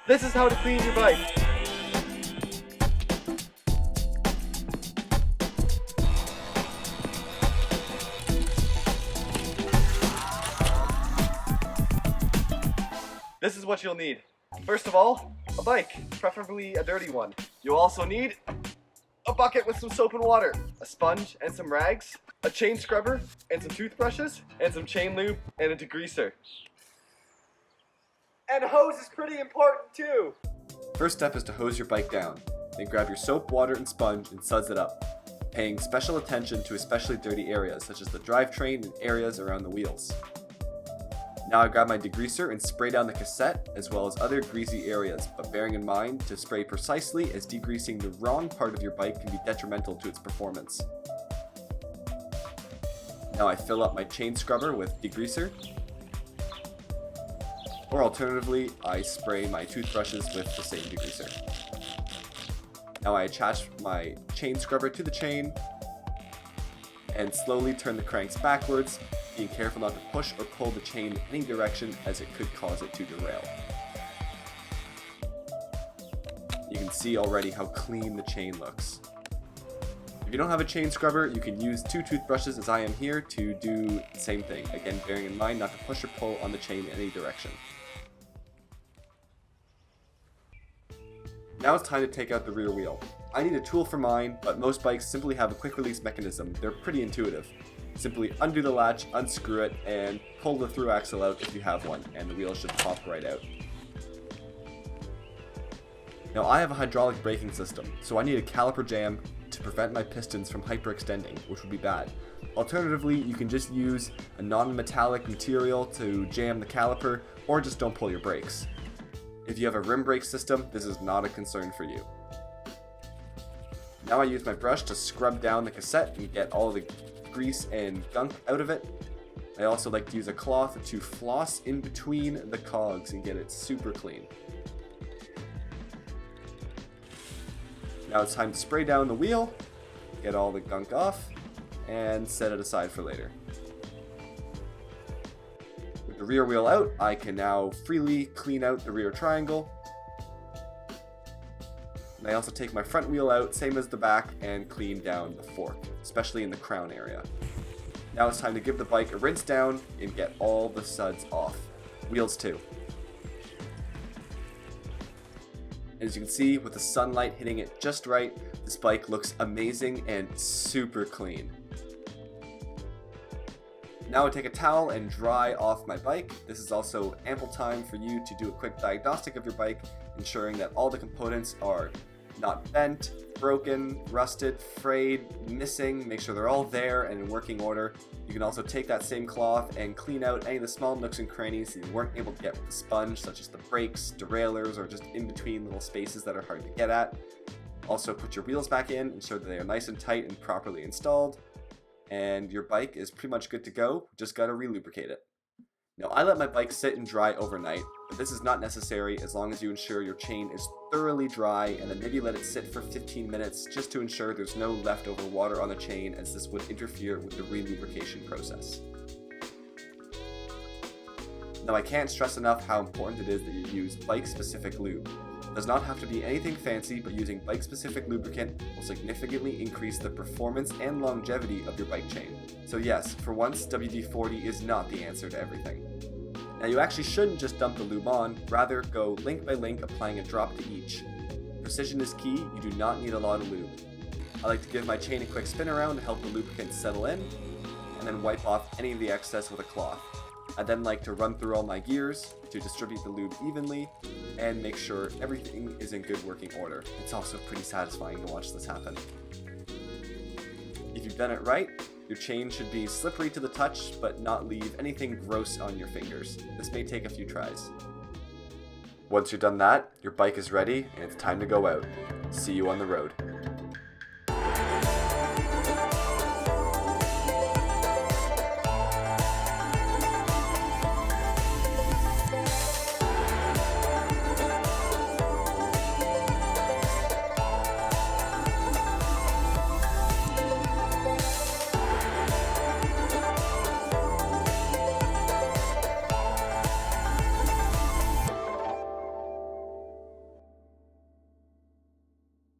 This is how to clean your bike. This is what you'll need. First of all, a bike, preferably a dirty one. You'll also need a bucket with some soap and water, a sponge and some rags, a chain scrubber and some toothbrushes, and some chain lube and a degreaser. And a hose is pretty important too. First step is to hose your bike down. Then grab your soap, water, and sponge and suds it up, paying special attention to especially dirty areas such as the drivetrain and areas around the wheels. Now I grab my degreaser and spray down the cassette as well as other greasy areas, but bearing in mind to spray precisely, as degreasing the wrong part of your bike can be detrimental to its performance. Now I fill up my chain scrubber with degreaser, or alternatively I spray my toothbrushes with the same degreaser. Now I attach my chain scrubber to the chain and slowly turn the cranks backwards, being careful not to push or pull the chain in any direction as it could cause it to derail. You can see already how clean the chain looks. If you don't have a chain scrubber, you can use 2 toothbrushes as I am here to do the same thing, again bearing in mind not to push or pull on the chain in any direction. Now it's time to take out the rear wheel. I need a tool for mine, but most bikes simply have a quick release mechanism. They're pretty intuitive. Simply undo the latch, unscrew it, and pull the through axle out if you have one, and the wheel should pop right out. Now I have a hydraulic braking system, so I need a caliper jam to prevent my pistons from hyperextending, which would be bad. Alternatively, you can just use a non-metallic material to jam the caliper, or just don't pull your brakes. If you have a rim brake system, this is not a concern for you. Now I use my brush to scrub down the cassette and get all the grease and gunk out of it. I also like to use a cloth to floss in between the cogs and get it super clean. Now it's time to spray down the wheel, get all the gunk off, and set it aside for later. With the rear wheel out, I can now freely clean out the rear triangle. And I also take my front wheel out, same as the back, and clean down the fork, especially in the crown area. Now it's time to give the bike a rinse down and get all the suds off. Wheels too. As you can see, with the sunlight hitting it just right, this bike looks amazing and super clean. Now I take a towel and dry off my bike. This is also ample time for you to do a quick diagnostic of your bike, ensuring that all the components are not bent, broken, rusted, frayed, missing. Make sure they're all there and in working order. You can also take that same cloth and clean out any of the small nooks and crannies that you weren't able to get with the sponge, such as the brakes, derailleurs, or just in between little spaces that are hard to get at. Also put your wheels back in, ensure that they are nice and tight and properly installed, and your bike is pretty much good to go. Just gotta relubricate it. Now I let my bike sit and dry overnight, but this is not necessary as long as you ensure your chain is thoroughly dry, and then maybe let it sit for 15 minutes just to ensure there's no leftover water on the chain, as this would interfere with the relubrication process. Now I can't stress enough how important it is that you use bike-specific lube. It does not have to be anything fancy, but using bike-specific lubricant will significantly increase the performance and longevity of your bike chain. So yes, for once, WD-40 is not the answer to everything. Now you actually shouldn't just dump the lube on, rather go link by link, applying a drop to each. Precision is key, you do not need a lot of lube. I like to give my chain a quick spin around to help the lubricant settle in, and then wipe off any of the excess with a cloth. I then like to run through all my gears to distribute the lube evenly and make sure everything is in good working order. It's also pretty satisfying to watch this happen. If you've done it right, your chain should be slippery to the touch, but not leave anything gross on your fingers. This may take a few tries. Once you're done that, your bike is ready and it's time to go out. See you on the road.